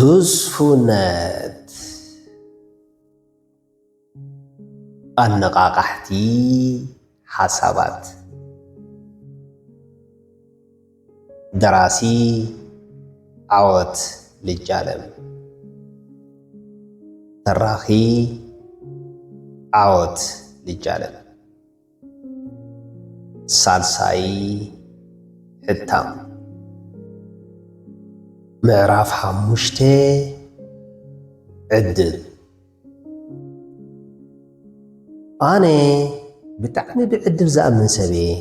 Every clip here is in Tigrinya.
تزفنت النقاقحتي حسابات دراسي عوت للجالم تراخي عوت للجالم سالساي حتام معراف حموشتي عدل أنا بتعمي بعدل زأمن سبي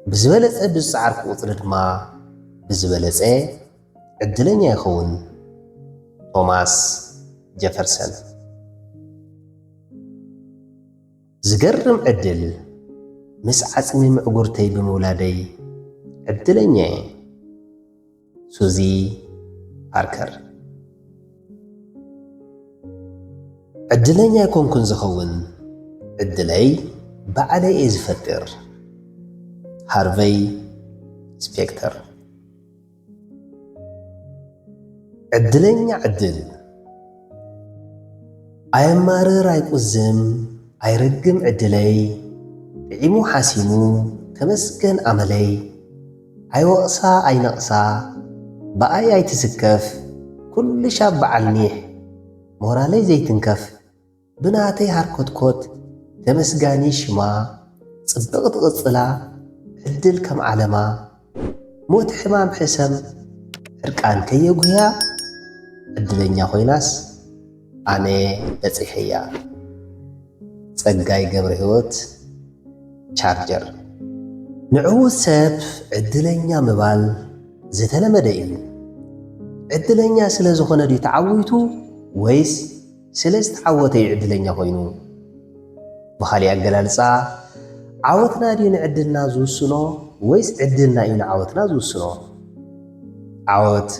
بزبلت بزعر قطرد ما بزبلت عدلن يخون توماس جيفرسون زقرم عدل مس عصمي معقورتي بمولادي عدلن سوزي باركر عدلن يكون زخون عدلي بعلي إزفتر هارفي سبيكتر عدلن عدل أيمار رايقوزم أيرقم عدلي بعيمو حاسيمو تمسكن عملي أيوقصا أي نقصا بأي أي تسكف كل شاب بعلنيح مورالي زي تنكف بناتي هاركوت تمسقاني شما صبقت غصلا عدل كم علما موت حمام حسم عرقان كيقويا عدلنيا خويناس أنا بصحيا صقاي قبر هوت تشارجر نعوذ سب عدلنيا مبال زتلمد እዩ عدلኛ ስለ ዝኾነ ዲ ተዓዊቱ ወይስ ስለ ዝተዓወተ عدلኛ ኮይኑ በኻሊ አገላልጻ ዓወትና ዲ ንዕድልና ዝውስኖ ወይስ ዕድልና እዩ ንዓወትና ዝውስኖ ዓወት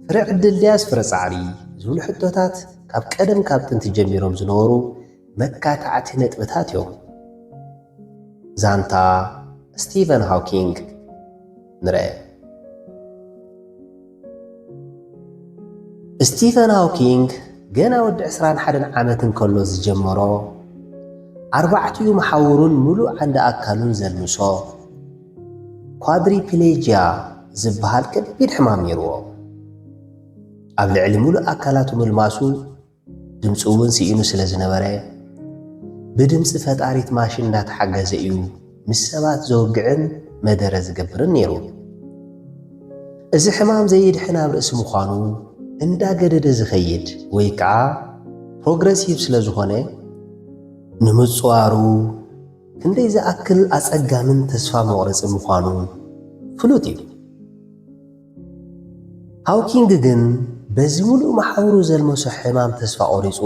ፍረ ዕድል ዲያስ ፍረ ጻዕሪ ዝብሉ ሕቶታት ካብ ቀደም ካብ ጥንቲ ጀሚሮም ዝነበሩ መካታዕቲ ነጥብታት እዮም ዛንታ ስቲቨን ሃውኪንግ ንረአ ستيفن هاوكينج جنا ود 21 ዓመትን ከሎ ዝጀመሮ ኣርባዕቲኡ መሓውሩን ሙሉእ ዓንዲ ኣካሉን ዘልምሶ ኳድሪፕሌጂያ ዝበሃል ከቢድ ሕማም ነይርዎ ኣብ ልዕሊ ሙሉእ ኣካላቱ ምልማሱ ድምፁ እውን ስኢኑ ስለ ዝነበረ ብድምፂ ፈጣሪት ማሽን እናተሓገዘ እዩ ምስ ሰባት ዘወግዕን መደረ ዝገብርን ነይሩ እዚ ሕማም ዘይድሕን ኣብ ርእሲ ምዃኑ እንዳገደደ ዝኸይድ ወይ ከዓ ፕሮግረሲቭ ስለ ዝኾነ ንምጽዋሩ ክንደይ ዝኣክል ኣጸጋምን ተስፋ መቑረፂ ምዃኑ ፍሉጥ እዩ ሃውኪንግ ግን በዚ ሙሉእ መሓውሩ ዘልመሶ ሕማም ተስፋ ቆሪፁ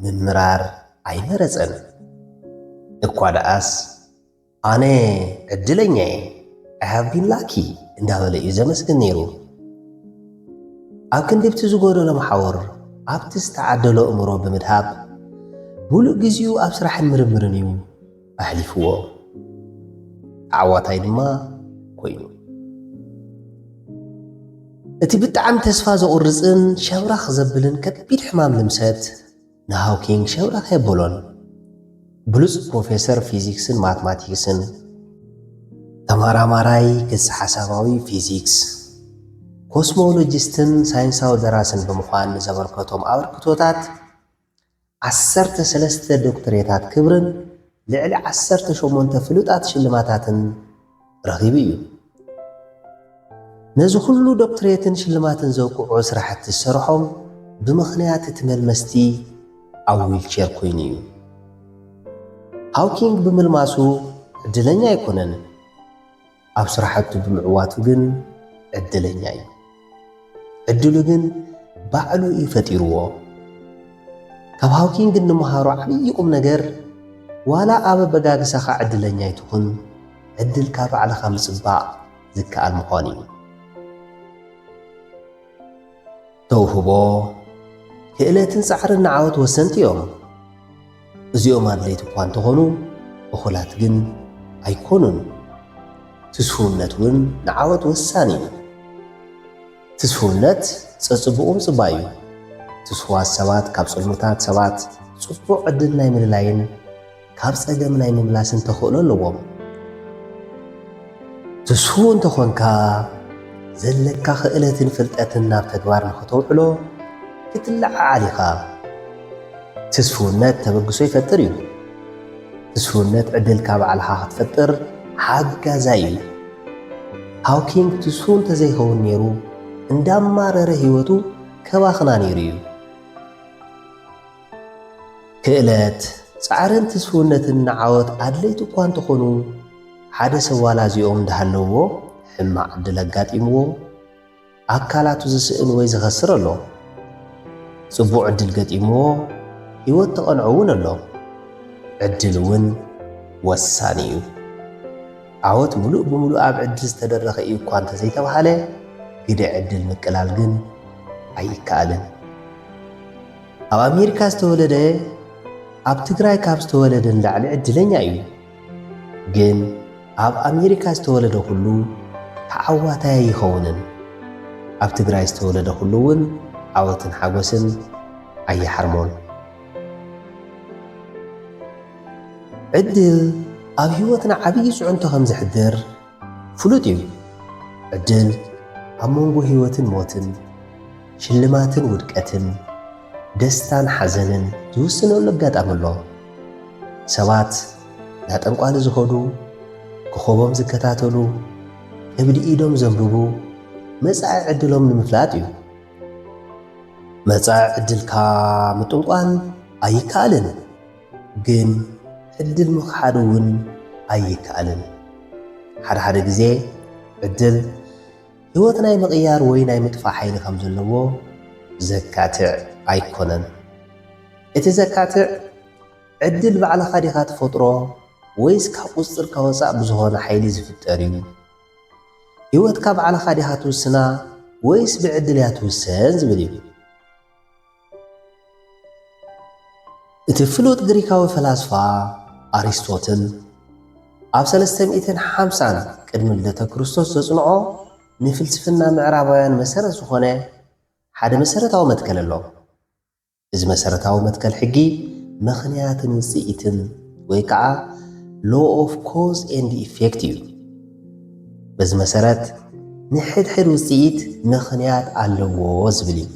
ምምራር ኣይመረፀን እኳ ደኣስ ኣነ ዕድለኛ እየ I have been lucky እንዳበለ እዩ ዘመስግን ነይሩ ኣብ ክንድብቲ ዝጎደሎ መሓውር ኣብቲ ዝተዓደሎ እምሮ ብምድሃብ ሙሉእ ግዚኡ ኣብ ስራሕን ምርምርን እዩ ኣሕሊፍዎ ዓዋታይ ድማ ኮይኑ እቲ ብጣዕሚ ተስፋ ዘቑርፅን ሸብራኽ ዘብልን ከቢድ ሕማም ልምሰት ንሃውኪንግ ሸብራኽ የበሎን ብሉፅ ፕሮፌሰር ፊዚክስን ማትማቲክስን ተመራማራይ ገጽ ሓሳባዊ ፊዚክስ ኮስሞሎጂስትን ሳይንሳዊ ደራስን ብምዃን ዘበርከቶም ኣበርክቶታት 13 ዶክተሬታት ክብርን ልዕሊ 18 ፍሉጣት ሽልማታትን ረኺቡ እዩ ነዚ ኩሉ ዶክተሬትን ሽልማትን ዘውቅዑ ስራሕቲ ዝሰርሖም ብምኽንያት እቲ መልመስቲ ኣብ ዊልቸር ኮይኑ እዩ ሃውኪንግ ብምልማሱ ዕድለኛ ኣይኮነን ኣብ ስራሕቱ ብምዕዋቱ ግን ዕድለኛ እዩ ዕድሉ ግን ባዕሉ እዩ ፈጢርዎ ካብ ሃውኪንግ ንምሃሮ ዓብዪ ቁም ነገር ዋላ ኣብ በጋግሳኻ ዕድለኛ ይትኹን ዕድል ካብ ባዕልኻ ምጽባቕ ዝከኣል ምዃኑ እዩ ተውህቦ ክእለትን ጻዕርን ንዓወት ወሰንቲ እዮም እዚኦም ኣድለይቲ እኳ እንተኾኑ እኹላት ግን ኣይኮኑን ትስፉነት እውን ንዓወት ወሳኒ እዩ ትስፉነት ጽጽብኡም ጽባዩ ትስፉዋት ሰባት ካብ ጽልሙታት ሰባት ጽቡቕ ዕድል ናይ ምልላይን ካብ ጸገም ናይ ምምላስን ተኽእሎ ኣለዎም። ትስፉ እንተኾንካ ዘለካ ክእለትን ፍልጠትን ናብ ተግባር ንኽተውዕሎ ክትለዓዓል ኢኻ። ትስፉነት ተበግሶ ይፈጥር እዩ። ትስፉነት ዕድል ካብ ባዕልኻ ክትፈጥር ሓጋዛይ እዩ። ሃውኪንግ ትስፉ እንተዘይኸውን ነይሩ እንዳማረረ ህይወቱ ከባኽና ነይሩ እዩ። ክእለት ጻዕርን ትስፉነትን ንዓወት ኣድለይቲ እኳ እንተኾኑ ሓደ ሰብ ዋላ እዚኦም እንዳሃለዎ ሕማቕ ዕድል ኣጋጢምዎ ኣካላቱ ዝስእን ወይ ዝኸስር ኣሎ። ጽቡቕ ዕድል ገጢምዎ ህይወት ተቐንዖ እውን ኣሎ። ዕድል እውን ወሳኒ እዩ። ዓወት ሙሉእ ብምሉእ ኣብ ዕድል ዝተደረኸ እዩ እኳ እንተዘይተባሃለ ግደ ዕድል ምቅላል ግን ኣይከኣልን። ኣብ ኣሜሪካ ዝተወለደ ኣብ ትግራይ ካብ ዝተወለደ ንላዕሊ ዕድለኛ እዩ። ግን ኣብ ኣሜሪካ ዝተወለደ ኩሉ ተዓዋታይ ኣይኸውንን። ኣብ ትግራይ ዝተወለደ ኩሉ እውን ዓወትን ሓጎስን ኣይሓርሞን። ዕድል ኣብ ህይወትና ዓብዪ ጽዕንቶ ከም ዝሕድር ፍሉጥ እዩ። ዕድል ኣብ መንጎ ህይወትን ሞትን፣ ሽልማትን ውድቀትን፣ ደስታን ሓዘንን ዝውስነሉ ኣጋጣሚ ኣሎ። ሰባት ናጠንቋሊ ዝኸዱ፣ ክኸቦም ዝከታተሉ፣ ከብዲ ኢዶም ዘንብቡ መጻኢ ዕድሎም ንምፍላጥ እዩ። መጻኢ ዕድልካ ምጥንቋል ኣይከኣልን፣ ግን ዕድል ምኽሓድ እውን ኣይከኣልን። ሓደ ግዜ ዕድል ህይወት ናይ ምቕያር ወይ ናይ ምጥፋእ ሓይሊ ከም ዘለዎ ዘካትዕ ኣይኮነን። እቲ ዘካትዕ ዕድል ባዕልኻ ዲኻ ትፈጥሮ ወይስ ካብ ቁፅርካ ወፃእ ብዝኾነ ሓይሊ ዝፍጠር እዩ? ህይወትካ ባዕልኻ ዲኻ ትውስና ወይስ ብዕድል እያ ትውሰን ዝብል እዩ። እቲ ፍሉጥ ግሪካዊ ፈላስፋ ኣሪስቶትል ኣብ 350 ቅድሚ ልደተ ክርስቶስ ዘጽንዖ ንፍልስፍና ምዕራባውያን መሰረት ዝኾነ ሓደ መሰረታዊ መትከል ኣሎ። እዚ መሰረታዊ መትከል ሕጊ ምኽንያትን ውጽኢትን ወይ ከዓ ሎ ኦፍ ኮዝ ኤንድ ኢፌክት እዩ። በዚ መሰረት ንሕድሕድ ውጽኢት ምኽንያት ኣለዎ ዝብል እዩ።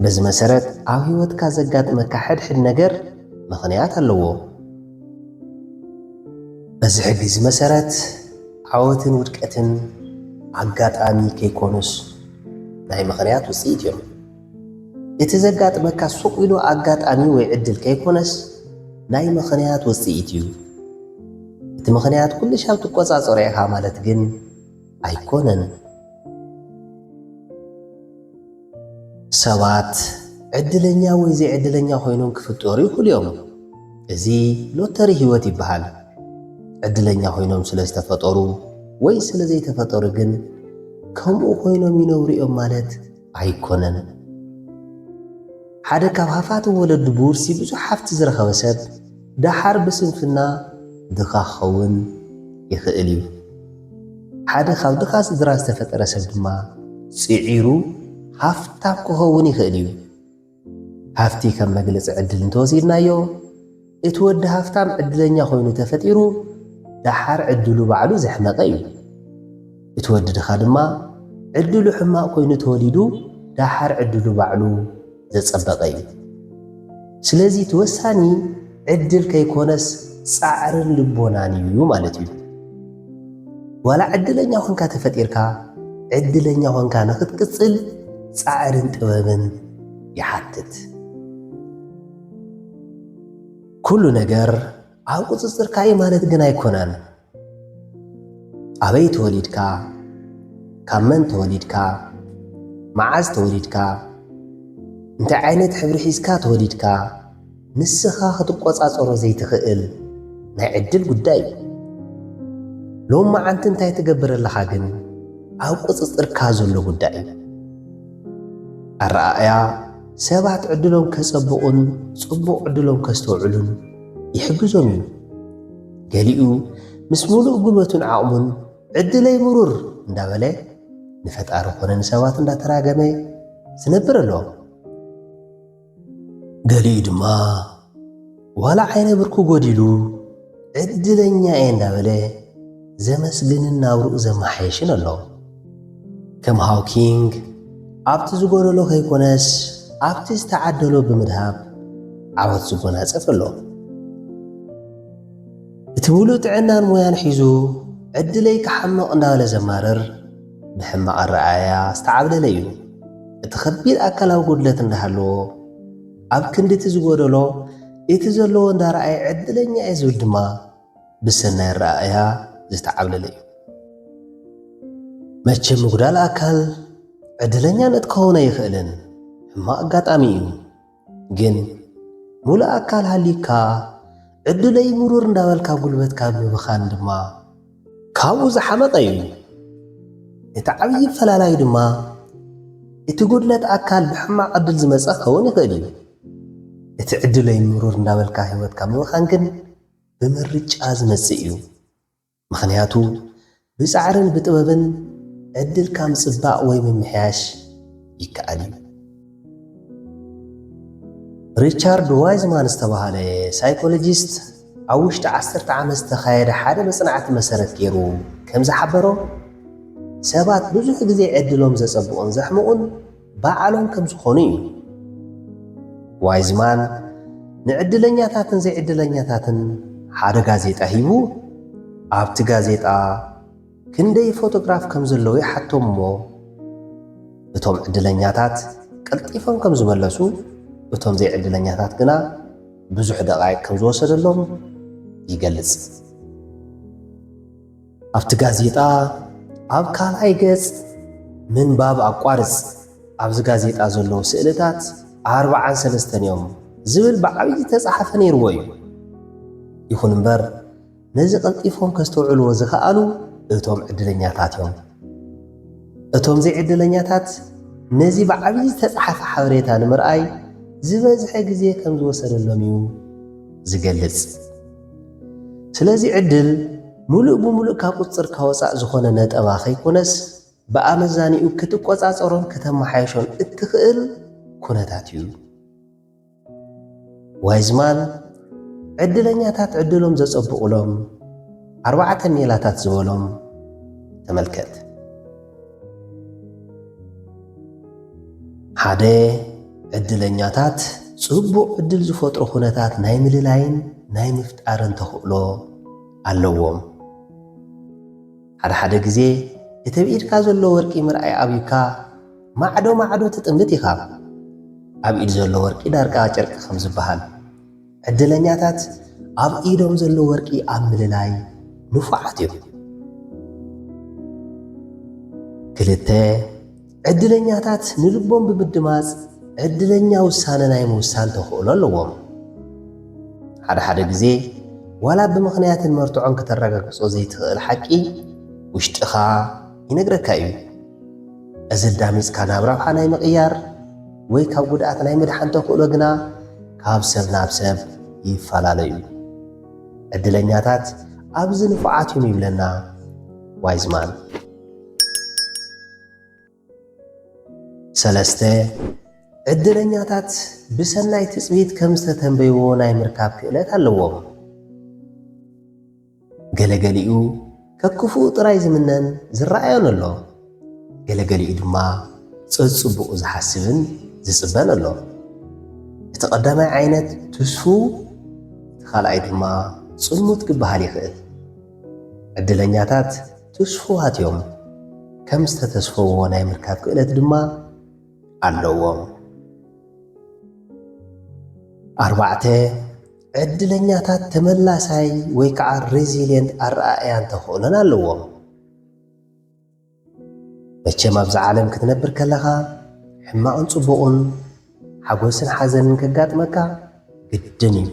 በዚ መሰረት ኣብ ህይወትካ ዘጋጥመካ ሕድሕድ ነገር ምኽንያት ኣለዎ። በዚ ሕጊ እዚ መሰረት ዓወትን ውድቀትን ኣጋጣሚ ከይኮኑስ ናይ ምኽንያት ውጽኢት እዮም። እቲ ዘጋጥመካ ሱቕ ኢሉ ኣጋጣሚ ወይ ዕድል ከይኮነስ ናይ ምኽንያት ውጽኢት እዩ። እቲ ምኽንያት ኩሉ ሻብ ትቆጻጸሮ ኢኻ ማለት ግን ኣይኮነን። ሰባት ዕድለኛ ወይ ዘይዕድለኛ ኮይኖም ክፍጠሩ ይኽእሉ እዮም። እዚ ሎተሪ ህይወት ይበሃል። ዕድለኛ ኮይኖም ስለ ዝተፈጠሩ ወይ ስለ ዘይተፈጠሩ ግን ከምኡ ኮይኖም ይነብሩ እዮም ማለት ኣይኮነን። ሓደ ካብ ሃፋት ወለዱ ብውርሲ ብዙሕ ሃፍቲ ዝረኸበ ሰብ ደሓር ብስንፍና ድኻ ክኸውን ይኽእል እዩ። ሓደ ካብ ድኻ ስድራ ዝተፈጠረ ሰብ ድማ ጽዒሩ ሃፍታም ክኸውን ይኽእል እዩ። ሃፍቲ ከም መግለፂ ዕድል እንተወሲድናዮ እቲ ወዲ ሃፍታም ዕድለኛ ኮይኑ ተፈጢሩ ደሓር ዕድሉ ባዕሉ ዘሕመቐ እዩ። እቲ ወዲ ድኻ ድማ ዕድሉ ሕማቕ ኮይኑ ተወሊዱ ደሓር ዕድሉ ባዕሉ ዘጸበቐ እዩ። ስለዚ ተወሳኒ ዕድል ከይኮነስ ጻዕርን ልቦናን እዩ ማለት እዩ። ዋላ ዕድለኛ ኾንካ ተፈጢርካ ዕድለኛ ኾንካ ንኽትቅጽል ጻዕርን ጥበብን ይሓትት። ኩሉ ነገር ኣብ ቁፅፅርካ እዩ ማለት ግን ኣይኮነን። ኣበይ ተወሊድካ፣ ካብ መን ተወሊድካ፣ መዓዝ ተወሊድካ፣ እንታይ ዓይነት ሕብሪ ሒዝካ ተወሊድካ ንስኻ ክትቆጻጸሮ ዘይትኽእል ናይ ዕድል ጉዳይ እዩ። ሎም መዓንቲ እንታይ ትገብር ኣለኻ ግን ኣብ ቁፅፅርካ ዘሎ ጉዳይ እዩ። ኣረኣእያ ሰባት ዕድሎም ከጸብቑን ጽቡቕ ዕድሎም ከስተውዕሉን ይሕግዞም እዩ። ገሊኡ ምስ ሙሉእ ጉልበቱን ዓቕሙን ዕድለይ ምሩር እንዳበለ ንፈጣሪ ኮነ ንሰባት እንዳተራገመ ዝነብር ኣሎ። ገሊኡ ድማ ዋላ ዓይነ ብርኩ ጎዲሉ ዕድለኛ እየ እንዳበለ ዘመስግንን ናብርኡ ዘመሓየሽን ኣሎ። ከም ሃውኪንግ ኣብቲ ዝጎደሎ ከይኮነስ ኣብቲ ዝተዓደሎ ብምድሃብ ዓወት ዝጎናጸፍ ኣሎ። እቲ ሙሉእ ጥዕናን ሞያን ሒዙ ዕድለይ ክሓምቕ እንዳበለ ዘማርር ብሕማቕ ኣረኣያ ዝተዓብለለ እዩ። እቲ ከቢድ ኣካላዊ ጉድለት እንዳሃለዎ ኣብ ክንዲ እቲ ዝጎደሎ እቲ ዘለዎ እንዳረኣየ ዕድለኛ እየ ዝብል ድማ ብሰናይ ኣረኣያ ዝተዓብለለ እዩ። መቸም ምጉዳል ኣካል ዕድለኛ ነጥከውን ኣይኽእልን፣ ሕማቕ ኣጋጣሚ እዩ። ግን ሙሉእ ኣካል ሃሊካ ዕድለይ ምሩር እንዳበልካ ጉልበትካ ብምብኻን ድማ ካብኡ ዝሓመቐ እዩ። እቲ ዓብዪ ፈላላዩ ድማ እቲ ጉድለት ኣካል ብሕማቕ ዕድል ዝመፀ ክኸውን ይኽእል እዩ። እቲ ዕድለይ ምሩር እንዳበልካ ህይወትካ ምብኻን ግን ብምርጫ ዝመጽእ እዩ። ምኽንያቱ ብጻዕርን ብጥበብን ዕድልካ ምጽባቕ ወይ ምምሕያሽ ይከኣል እዩ። ሪቻርድ ዋይዝማን ዝተባሃለ ሳይኮሎጂስት ኣብ ውሽጢ 10 ዓመት ዝተኻየደ ሓደ መጽናዕቲ መሰረት ገይሩ ከም ዝሓበሮ ሰባት ብዙሕ ግዜ ዕድሎም ዘጸብቑን ዘሕምቑን ባዕሎም ከም ዝኾኑ እዩ። ዋይዝማን ንዕድለኛታትን ዘይዕድለኛታትን ሓደ ጋዜጣ ሂቡ ኣብቲ ጋዜጣ ክንደይ ፎቶግራፍ ከም ዘለዉ ይሓቶም እሞ እቶም ዕድለኛታት ቀልጢፎም ከም ዝመለሱ እቶም ዘይዕድለኛታት ግና ብዙሕ ደቓይቕ ከም ዝወሰደሎም ይገልጽ። ኣብቲ ጋዜጣ ኣብ ካልኣይ ገጽ ምንባብ ኣቋርጽ ኣብዚ ጋዜጣ ዘለዉ ስእልታት 43 እዮም ዝብል ብዓብዪ ተጻሓፈ ነይርዎ እዩ። ይኹን እምበር ነዚ ቀልጢፎም ከስተውዕልዎ ዝኸኣሉ እቶም ዕድለኛታት እዮም። እቶም ዘይዕድለኛታት ነዚ ብዓብዪ ዝተጻሓፈ ሓበሬታ ንምርኣይ ዝበዝሐ ግዜ ከም ዝወሰደሎም እዩ ዝገልጽ። ስለዚ ዕድል ሙሉእ ብምሉእ ካብ ቁፅር ካወፃእ ዝኾነ ነጠባ ኸይኮነስ ብኣመዛኒኡ ክትቆፃፀሮን ከተመሓየሾን እትኽእል ኩነታት እዩ። ዋይዝማን ዕድለኛታት ዕድሎም ዘጸብቑሎም 4 ሜላታት ዝበሎም ተመልከት። 1 ዕድለኛታት ጽቡቕ ዕድል ዝፈጥሩ ኩነታት ናይ ምልላይን ናይ ምፍጣርን ተኽእሎ ኣለዎም። ሓደ ግዜ እቲ ብኢድካ ዘሎ ወርቂ ምርኣይ ኣብይካ ማዕዶ ማዕዶ ትጥምት ኢኻ። ኣብ ኢድ ዘሎ ወርቂ ዳርጋ ጨርቂ ከም ዝበሃል ዕድለኛታት ኣብ ኢዶም ዘሎ ወርቂ ኣብ ምልላይ ንፉዓት እዮም። 2 ዕድለኛታት ንልቦም ብምድማፅ ዕድለኛ ውሳነ ናይ ምውሳን ተኽእሎ ኣለዎም። ሓደ ግዜ ዋላ ብምኽንያትን መርትዖን ከተረጋግጾ ዘይትኽእል ሓቂ ውሽጢኻ ይነግረካ እዩ። እዚ ዳሚፅካ ናብ ረብሓ ናይ ምቕያር ወይ ካብ ጉድኣት ናይ ምድሓን ተኽእሎ ግና ካብ ሰብ ናብ ሰብ ይፈላለዩ። ዕድለኛታት ኣብዚ ንፉዓት እዮም ይብለና ዋይዝማን። 3 ዕድለኛታት ብሰናይ ትጽቢት ከም ዝተተንበይዎ ናይ ምርካብ ክእለት ኣለዎም። ገለገሊኡ ከክፉኡ ጥራይ ዝምነን ዝረኣዮን ኣሎ፣ ገለገሊኡ ድማ ጽቡቕ ዝሓስብን ዝጽበን ኣሎ። እቲ ቀዳማይ ዓይነት ትስፉ፣ እቲ ካልኣይ ድማ ጽሙት ክበሃል ይኽእል። ዕድለኛታት ትስፉዋት እዮም፣ ከም ዝተተስፈዎ ናይ ምርካብ ክእለት ድማ ኣለዎም። 4 ዕድለኛታት ተመላሳይ ወይ ከዓ ሬዚልየንት ኣረኣእያን ተኽእሎን ኣለዎም። መቸም ኣብዚ ዓለም ክትነብር ከለኻ ሕማቕን ጽቡቕን ሓጎስን ሓዘንን ከጋጥመካ ግድን እዩ።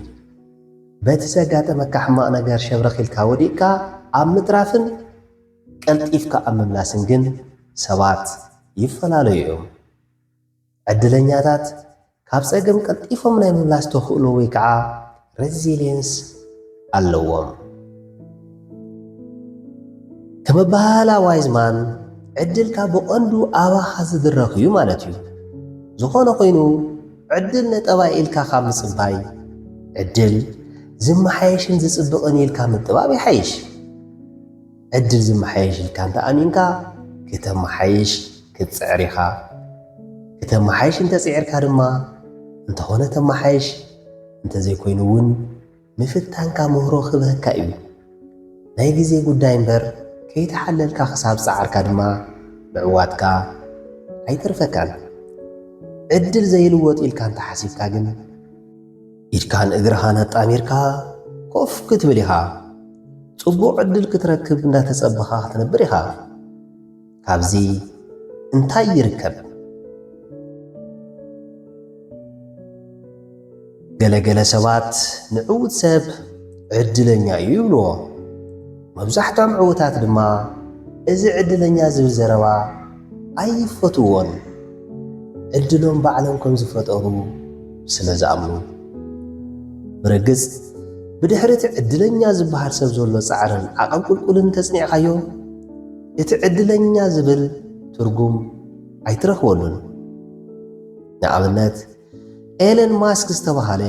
በቲ ዘጋጠመካ ሕማቕ ነገር ሸብረኺልካ ወዲቕካ ኣብ ምጥራፍን ቀልጢፍካ ኣብ ምምላስን ግን ሰባት ይፈላለዩ እዮም። ዕድለኛታት ካብ ፀገም ቀልጢፎም ናይ ምምላስ ተኽእሎ ወይ ከዓ ሬዚልየንስ ኣለዎም። ከመባህላ ዋይዝማን ዕድልካ ብቐንዱ ኣባኻ ዝድረኽ እዩ ማለት እዩ። ዝኾነ ኮይኑ ዕድል ነጠባ ኢልካ ካብ ምጽባይ ዕድል ዝመሓየሽን ዝጽብቕን ኢልካ ምጥባብ ይሓይሽ። ዕድል ዝመሓየሽ ኢልካ እንተኣሚንካ ክተመሓይሽ ክትጽዕር ኢኻ። ክተመሓይሽ እንተጽዕርካ ድማ እንተኾነ ተመሓይሽ እንተዘይኮይኑ እውን ምፍታንካ ምህሮ ክብህካ እዩ። ናይ ግዜ ጉዳይ እምበር ከይተሓለልካ ክሳብ ጸዓርካ ድማ ምዕዋትካ ኣይተርፈካን። ዕድል ዘይልወጥ ኢልካ እንተሓሲብካ ግን ኢድካን እግርኻን ኣጣሚርካ ኮፍ ክትብል ኢኻ። ጽቡቕ ዕድል ክትረክብ እንዳተጸበኻ ክትነብር ኢኻ። ካብዚ እንታይ ይርከብ? ገለገለ ሰባት ንዕውት ሰብ ዕድለኛ እዩ ይብልዎ። መብዛሕትኦም ዕውታት ድማ እዚ ዕድለኛ ዝብል ዘረባ ኣይፈትዎን። ዕድሎም ባዕሎም ከም ዝፈጠሩ ስለ ዝኣምኑ። ብርግጽ ብድሕሪት ዕድለኛ ዝበሃል ሰብ ዘሎ ጻዕርን ዓቐብ ቁልቁልን ተጽኒዕኻዮ እቲ ዕድለኛ ዝብል ትርጉም ኣይትረኽበሉን። ንኣብነት ኤለን ማስክ ዝተባሃለ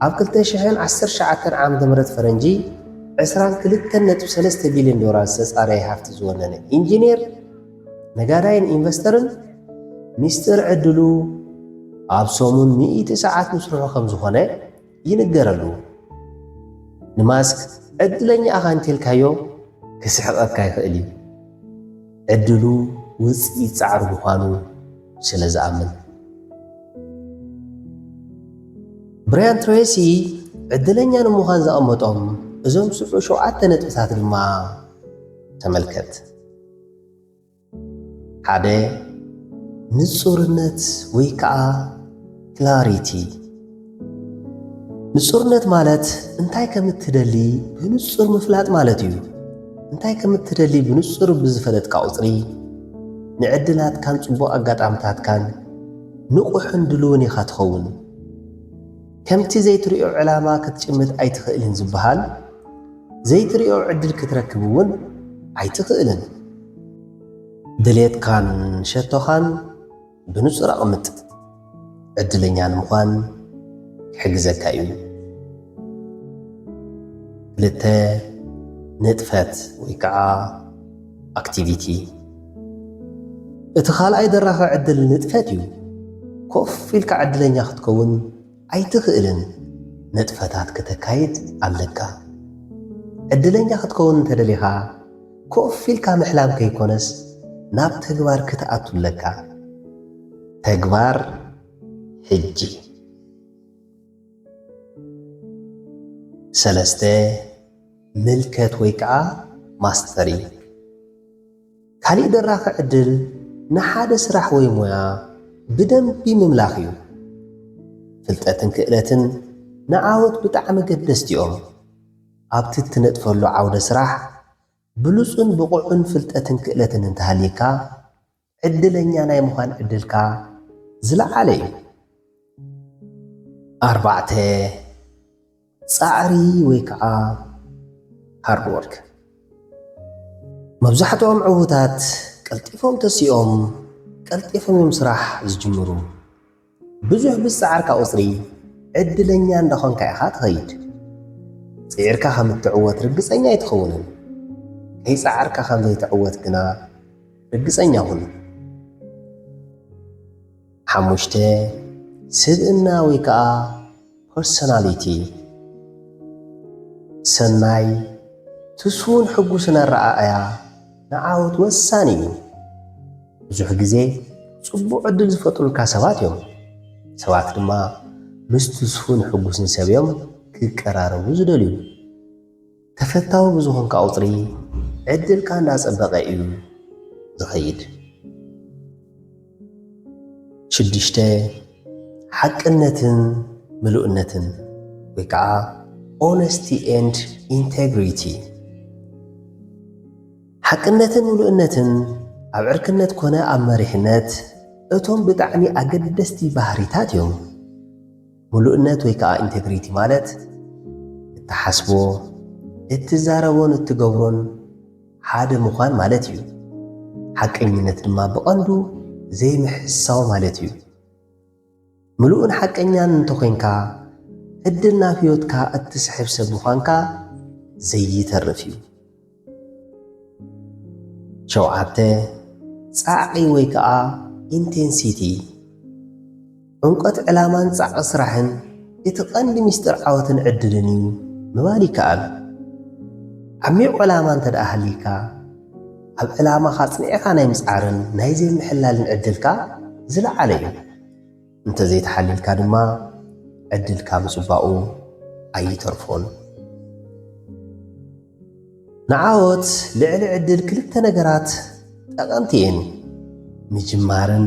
ኣብ 2019 ዓ.ም ፈረንጂ 22.3 ቢልዮን ዶላር ዝተጻረየ ሃፍቲ ዝወነነ ኢንጂነር ነጋዳይን ኢንቨስተርን ሚስጥር ዕድሉ ኣብ ሰሙን 100 ሰዓት ምስርሑ ከም ዝኾነ ይንገረሉ። ንማስክ ዕድለኛ ኢኻ እንተኢልካዮ ክስሕቐካ ይኽእል እዩ። ዕድሉ ውፅኢት ጻዕሪ ምዃኑ ስለ ዝኣምን። ብራያን ትሬሲ ዕድለኛ ንምዃን ዘቐመጦም እዞም 7 ነጥብታት ድማ ተመልከት። 1 ንጹርነት ወይ ከዓ ክላሪቲ። ንጹርነት ማለት እንታይ ከም እትደሊ ብንጹር ምፍላጥ ማለት እዩ። እንታይ ከም እትደሊ ብንጹር ብዝፈለጥካ ቁጽሪ ንዕድላትካን ጽቡቕ ኣጋጣሚታትካን ንቑሕን ድልውን ኢኻ ትኸውን። ከምቲ ዘይትሪኦ ዕላማ ክትጭምት ኣይትኽእልን ዝበሃል ዘይትሪኦ ዕድል ክትረክብ እውን ኣይትኽእልን። ድሌትካን ሸቶኻን ብንጹር ኣቕምጥ። ዕድለኛ ንምዃን ክሕግዘካ እዩ። 2 ንጥፈት ወይ ከዓ ኣክቲቪቲ። እቲ ካልኣይ ደራኺ ዕድል ንጥፈት እዩ። ኮፍ ኢልካ ዕድለኛ ክትከውን ኣይትኽእልን። ንጥፈታት ከተካይድ ኣለካ። ዕድለኛ ክትከውን እንተደሊኻ ኮፍ ኢልካ ምሕላም ከይኮነስ ናብ ተግባር ክትኣቱለካ። ተግባር ሕጂ። 3 ምልከት ወይ ከዓ ማስተሪ። ካሊእ ደራኺ ዕድል ንሓደ ስራሕ ወይ ሞያ ብደንቢ ምምላኽ እዩ። ፍልጠትን ክእለትን ንዓወት ብጣዕሚ ገደስቲ እዮም። ኣብቲ እትነጥፈሉ ዓውደ ስራሕ ብሉፅን ብቑዕን ፍልጠትን ክእለትን እንተሃልይካ ዕድለኛ ናይ ምዃን ዕድልካ ዝለዓለ እዩ። 4 ጻዕሪ ወይ ከዓ ሃርድወርክ። መብዛሕትኦም ዕውታት ቀልጢፎም ተሲኦም ቀልጢፎም እዮም ስራሕ ዝጅምሩ። ብዙሕ ብዝፀዓርካ ቁፅሪ ዕድለኛ እንዳኾንካ ኢኻ ትኸይድ። ፅዒርካ ከም እትዕወት ርግፀኛ ኣይትኸውንን። ከይፀዓርካ ከም ዘይትዕወት ግና ርግፀኛ ሁን። 5 ስብእና ወይ ከዓ ፐርሶናሊቲ። ሰናይ ትስውን ሕጉስን ኣረኣእያ ንዓወት ወሳኒ እዩ። ብዙሕ ግዜ ጽቡቕ ዕድል ዝፈጥሩልካ ሰባት እዮም። ሰባት ድማ ምስ ትስውን ሕጉስን ሰብ እዮም ክቀራረቡ ዝደልዩ። ተፈታዊ ብዝኾንካ ቁፅሪ ዕድልካ እንዳጸበቐ እዩ ዝኸይድ። 6 ሓቅነትን ምሉእነትን ወይ ከዓ ኦነስቲ ኤንድ ኢንቴግሪቲ። ሓቅነትን ምሉእነትን ኣብ ዕርክነት ኮነ ኣብ መሪሕነት እቶም ብጣዕሚ ኣገደስቲ ባህሪታት እዮም። ምሉእነት ወይ ከዓ ኢንቴግሪቲ ማለት እትሓስቦ እትዛረቦን እትገብሮን ሓደ ምዃን ማለት እዩ። ሓቀኝነት ድማ ብቐንዱ ዘይምሕሳው ማለት እዩ። ምሉእን ሓቀኛን እንተኮይንካ ዕድል ናብ ህይወትካ እትስሕብ ሰብ ምዃንካ ዘይተርፍ እዩ። 7 ጻዕቒ ወይ ከዓ ኢንቴንሲቲ ዕምቆት ዕላማን ጻዕቒ ስራሕን እቲ ቀንዲ ምስጢር ዓወትን ዕድልን እዩ ምባል ይከኣል። ዓሚቕ ዕላማ እንተደኣ ሃሊካ ኣብ ዕላማኻ ጽኒዕኻ ናይ ምጽዓርን ናይ ዘይምሕላልን ዕድልካ ዝለዓለ እዩ። እንተዘይተሓሊልካ ድማ ዕድልካ ምጽባቑ ኣይተርፎን። ንዓወት ልዕሊ ዕድል ክልተ ነገራት ጠቐምቲ እየን። ምጅማርን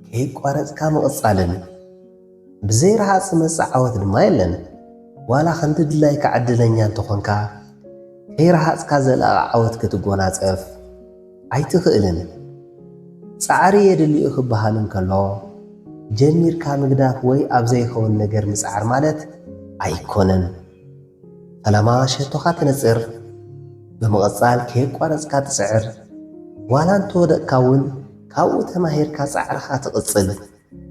ከይቋረጽካ ምቕጻልን። ብዘይረሃጽ ዝመጽእ ዓወት ድማ የለን። ዋላ ኸንዲ ድላይካ ዕድለኛ እንተኾንካ ከይረሃጽካ ዘለቐ ዓወት ክትጎናጸፍ ኣይትኽእልን። ጻዕሪ የድልዩ ክበሃል እንከሎ ጀሚርካ ምግዳፍ ወይ ኣብ ዘይኸውን ነገር ምጽዓር ማለት ኣይኮነን። ፈለማ ሸቶኻ ትነጽር፣ ብምቕጻል ከይቋረጽካ ትጽዕር። ዋላ እንተወደቕካ እውን ካብኡ ተማሂርካ ጻዕርኻ ትቕጽል፣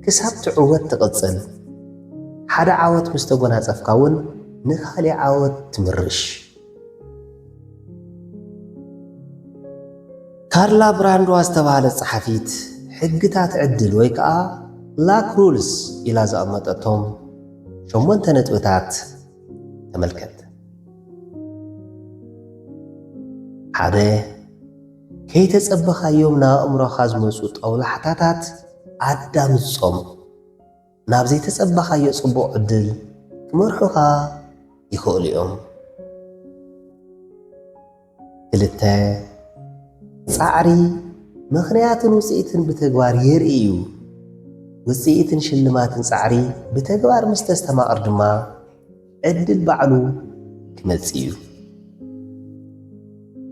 ክሳብ ትዕወት ትቕጽል። ሓደ ዓወት ምስ ተጎናጸፍካ እውን ንኻሊእ ዓወት ትምርሽ። ካርላ ብራንድዋ ዝተባሃለት ጸሓፊት ሕግታት ዕድል ወይ ከዓ ላክ ሩልስ ኢላ ዘቐመጠቶም 8 ነጥብታት ተመልከት። 1 ከይተጸበኻዮም ናብ ኣእምሮኻ ዝመፁ ጠውላሕታታት ኣዳምጾም። ናብ ዘይተጸበኻዮ ጽቡቕ ዕድል ክመርሑኻ ይኽእሉ እዮም። 2 ጻዕሪ ምኽንያትን ውፅኢትን ብተግባር የርኢ እዩ። ውፅኢትን ሽልማትን ጻዕሪ ብተግባር ምስ ተስተማቕር ድማ ዕድል ባዕሉ ክመጽእ እዩ።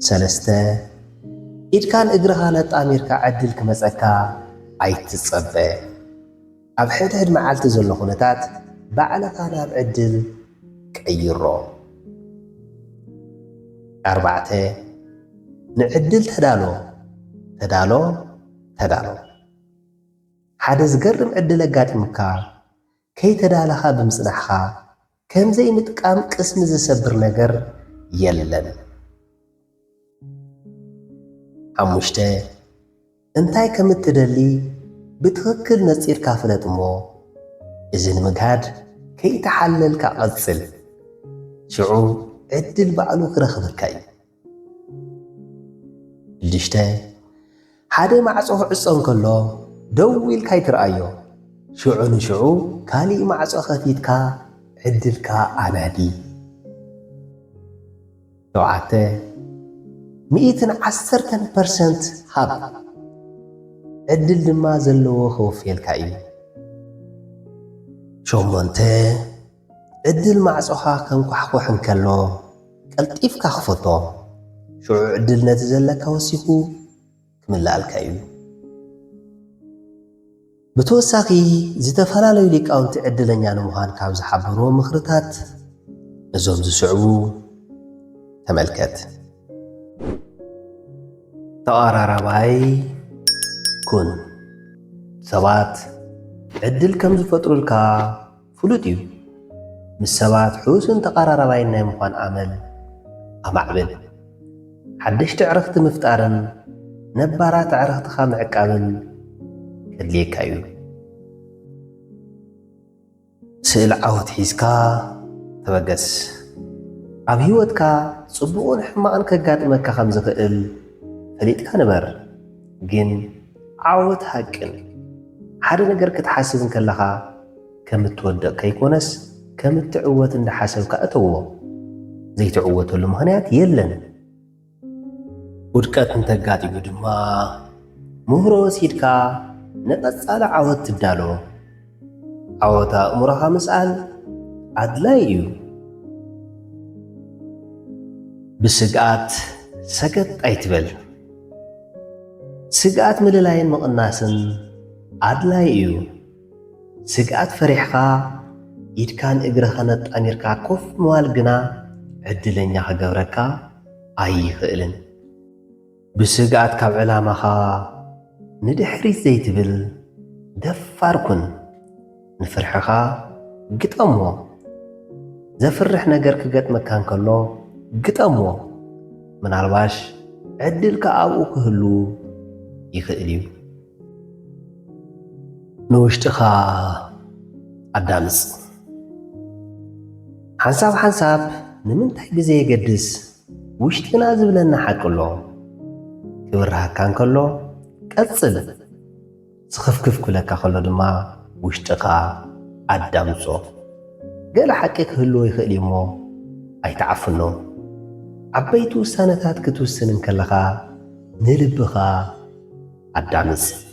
3 ኢድካን እግርኻን ኣጣሚርካ ዕድል ክመጸካ ኣይትጸበ። ኣብ ሕድሕድ መዓልቲ ዘሎ ኩነታት ባዕልኻ ናብ ዕድል ቀይሮ። 4 ንዕድል ተዳሎ። ሓደ ዝገርም ዕድል ኣጋጢሙካ ከይተዳለኻ ብምጽናሕኻ ከምዘይ ምጥቃም ቅስሚ ዝሰብር ነገር የለን። 5 እንታይ ከም እትደሊ ብትኽክል ነጺርካ ፍለጥ እሞ እዚ ንምግሃድ ከይተሓለልካ ቐጽል። ሽዑ ዕድል ባዕሉ ክረኽበካ እዩ። 6 ሓደ ማዕጾ ክዕጾ እንከሎ ደው ኢልካ ይትርአዮ። ሽዑ ንሽዑ ካሊእ ማዕጾ ኸፊትካ ዕድልካ ኣናዲ። 7 110% ሃብ ዕድል ድማ ዘለዎ ክወፍየልካ እዩ። 8 ዕድል ማዕጾኻ ከንኳሕኩሕ እንከሎ ቀልጢፍካ ክፈቶ። ሽዑ ዕድል ነቲ ዘለካ ወሲኹ ክምላኣልካ እዩ። ብተወሳኺ ዝተፈላለዩ ሊቃውንቲ ዕድለኛ ንምዃን ካብ ዝሓበርዎ ምኽርታት እዞም ዝስዕቡ ተመልከት። ተቐራራባይ ኩን። ሰባት ዕድል ከም ዝፈጥሩልካ ፍሉጥ እዩ። ምስ ሰባት ሕውስን ተቐራራባይን ናይ ምዃን ኣመል ኣማዕብል። ሓደሽቲ ዕረኽቲ ምፍጣርን ነባራት ዕረኽትኻ ምዕቃብን ከድልየካ እዩ። ስእሊ ዓወት ሒዝካ ተበገስ። ኣብ ህይወትካ ጽቡቕን ሕማቕን ከጋጥመካ ከም ዝኽእል ፈሊጥካ ንበር። ግን ዓወት ሃቅን ሓደ ነገር ክትሓስብ እንከለኻ ከም እትወድቕ ከይኮነስ ከም እትዕወት እንዳሓሰብካ እተዎ። ዘይትዕወተሉ ምኽንያት የለን። ውድቀት እንተጋጢሙ ድማ ምህሮ ወሲድካ ንቐጻሊ ዓወት ትዳሎ። ዓወት ኣእምሮኻ ምስኣል ኣድላይ እዩ። ብስግኣት ሰገጥ ኣይትበል። ስግኣት ምልላይን ምቕናስን ኣድላይ እዩ። ስግኣት ፈሪሕኻ ኢድካን እግርኻን ኣጣሚርካ ኮፍ ምባል ግና ዕድለኛ ክገብረካ ኣይኽእልን። بسقات كاب علامخا ندحريت زيتبل دفاركن نفرحخا قطمو زفرح نجر كجت مكان كله قطمو من عالباش عدل كأبو كهلو يخيليو نوشتخا الدامس حنساب نمنتح بزي يقدس وشتنا زبلنا حقلو كبرها كان كله قصل سخفكف كلك خلو دما وشتخا الدامسو قال حقك هلو يخيليمو أيتعفنو عبيتو سانتات كتوسن كلخا نلبخا الدامس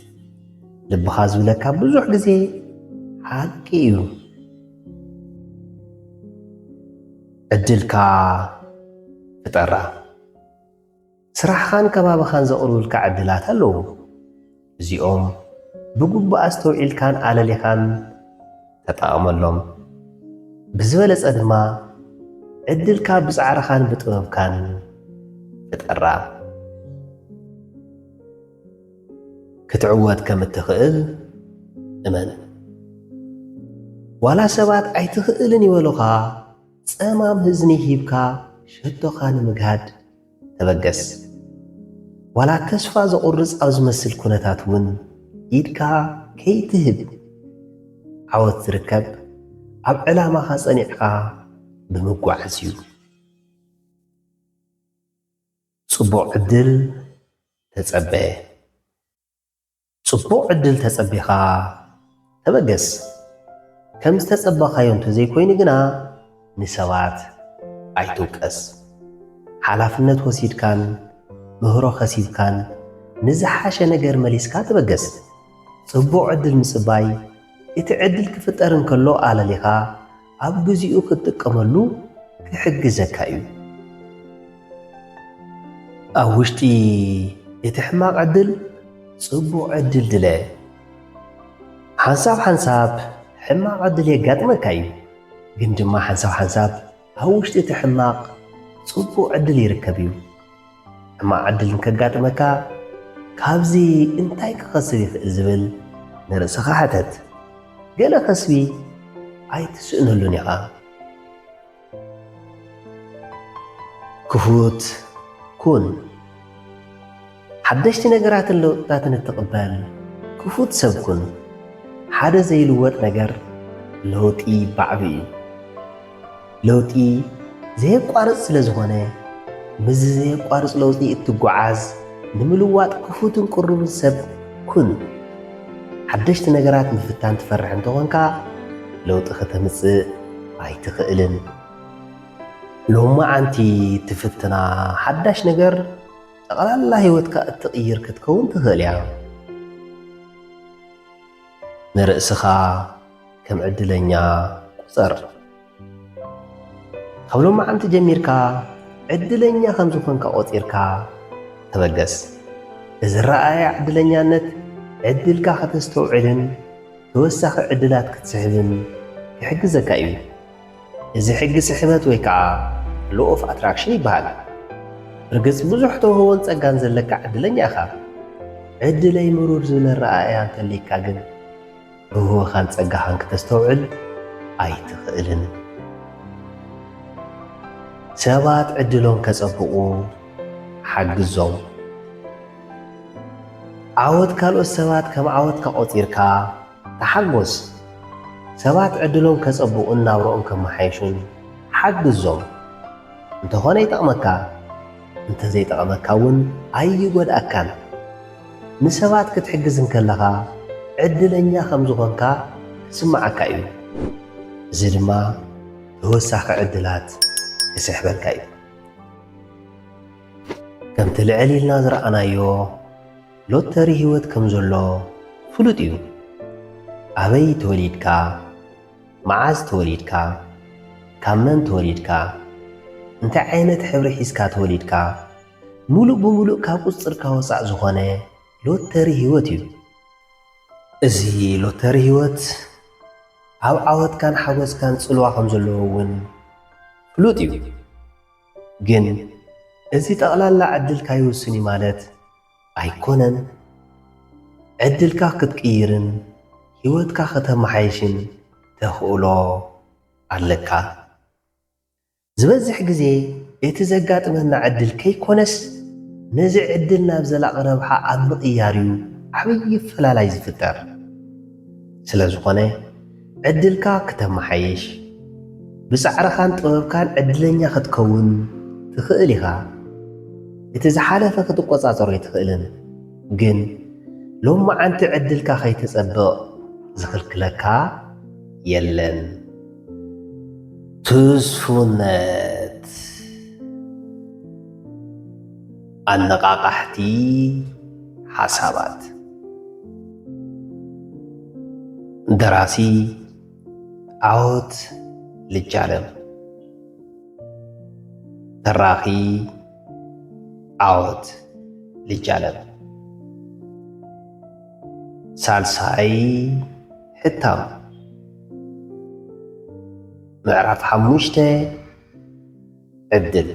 لبخا زبلكا بزوح غزي حقيو عدلكا فطرا سراحخان كبابخان زقرولكا عدلات هلو زيوم بقب أستوعيلكان على ليخان تطاقملهم بزبلص أدما عدلكا بصعرخان بطببكان فطرا كتعود كم تخيل أمن ولا سبات أيتخيلن يولوخا صمام هزني هيبكا شدوخان مجهد تبقس ولا تشفى زقرص أو زمسل كونتاتون إيدكا كي تهب عود تركب أب علامة خاصنيعها بمقعزيو صبوع عدل تتصبي صبوع عدل تتصبيخا تبقس كم تتصبخا يوم تزي كويني قنا نسوات أيتوكس حلافنت وسيد كان مهرو خسيب كان نزحاش نجر مليسكا تبقس صبوع عدل مصباي يتعدل كفترن كله على ليخا أب جزيئو كتقملو كحجزك أيو أوشتي يتحماق عدل صبوع عدل دلي حنساب حماق عدل يقاتمك أيو ግን ድማ ሓንሳብ ኣብ ውሽጢ እቲ ሕማቕ ጽቡቕ ዕድል ይርከብ እዩ ሕማቕ ዕድል ከጋጥመካ ካብዚ እንታይ ክኸስብ ይኽእል ዝብል ንርእስኻ ሓተት ገለ ከስቢ ኣይትስእነሉን ኢኻ ክፉት ኩን ሓደሽቲ ነገራትን ለውጥታትን እትቕበል ክፉት ሰብ ኩን ሓደ ዘይልወጥ ነገር ለውጢ ባዕቢ እዩ ለውጢ ዘየቋርጽ ስለዝኾነ ብዚ ዘየቋርጽ ለውጢ እትጓዓዝ ንምልዋጥ ክፉትን ቁርብን ሰብ ኩን ሓደሽቲ ነገራት ምፍታን ትፈርሕ እንተኾንካ ለውጢ ከተምጽእ ኣይትኽእልን ሎማዓንቲ ትፍትና ሓዳሽ ነገር ጠቕላላ ህይወትካ እትቕይር ክትከውን ትኽእል እያ ንርእስኻ ከም ዕድለኛ ቁፀር ካብ ሎማዓንቲ ጀሚርካ ዕድለኛ ከም ዝኾንካ ቆፂርካ ተበገስ እዚ ረኣያ ዕድለኛነት ዕድልካ ከተስተውዕልን ተወሳኺ ዕድላት ክትስሕብን ይሕግዘካ እዩ እዚ ሕጊ ስሕበት ወይ ከዓ ሎ ኦፍ ኣትራክሽን ይበሃል ርግፅ ብዙሕ ተውህቦን ፀጋን ዘለካ ዕድለኛ ኢኻ ዕድለይ ምሩር ዝብለ ረኣያ እንተለይካ ግን ብህወኻን ፀጋኻን ክተስተውዕል ኣይትኽእልን ሰባት ዕድሎም ከፀብቑ ሓግዞም ዓወት ካልኦት ሰባት ከም ዓወትካ ቆፂርካ ተሓጎስ ሰባት ዕድሎም ከፀብቑን ናብርኦም ከመሓይሹን ሓግዞም እንተኾነ ይጠቕመካ እንተዘይጠቕመካ እውን ኣይጎድኣካን ንሰባት ክትሕግዝ እንከለኻ ዕድለኛ ከም ዝኾንካ ክስማዓካ እዩ እዚ ድማ ተወሳኺ ዕድላት ክስሕበልካ እዩ ከምቲ ልዕል ኢልና ዝረኣናዮ ሎተሪ ህይወት ከም ዘሎ ፍሉጥ እዩ ኣበይ ተወሊድካ መዓዝ ተወሊድካ ካብ መን ተወሊድካ እንታይ ዓይነት ሕብሪ ሒዝካ ተወሊድካ ሙሉእ ብሙሉእ ካብ ቁፅርካ ወፃእ ዝኾነ ሎተሪ ህይወት እዩ እዚ ሎተሪ ህይወት ኣብ ዓወትካን ሓጎስካን ጽልዋ ከም ዘለዎ እውን ፍሉጥ እዩ ግን እዚ ጠቕላላ ዕድልካ ይውስን ማለት ኣይኮነን ዕድልካ ክትቅይርን ህይወትካ ከተመሓይሽን ተኽእሎ ኣለካ። ዝበዝሕ ግዜ እቲ ዘጋጥመና ዕድል ከይኮነስ ነዚ ዕድል ናብ ዘላቕ ረብሓ ኣብ ምቕያር እዩ ዓብዪ ፈላላይ ዝፍጠር። ስለ ዝኾነ ዕድልካ ክተመሓይሽ ብፃዕርኻን ጥበብካን ዕድለኛ ክትከውን ትኽእል ኢኻ። እቲ ዝሓለፈ ክትቆፃፀሮ ኣይትኽእልን፣ ግን ሎማዓንቲ ዕድልካ ከይተፀብቕ ዝኽልክለካ የለን። ትስፉነት ኣነቓቓሕቲ ሓሳባት። ደራሲ ዓወት ልጃለም፣ ተራኺ ዓወት ልጃለም፣ ሳልሳይ ሕታም። ምዕራፍ 5 ዕድል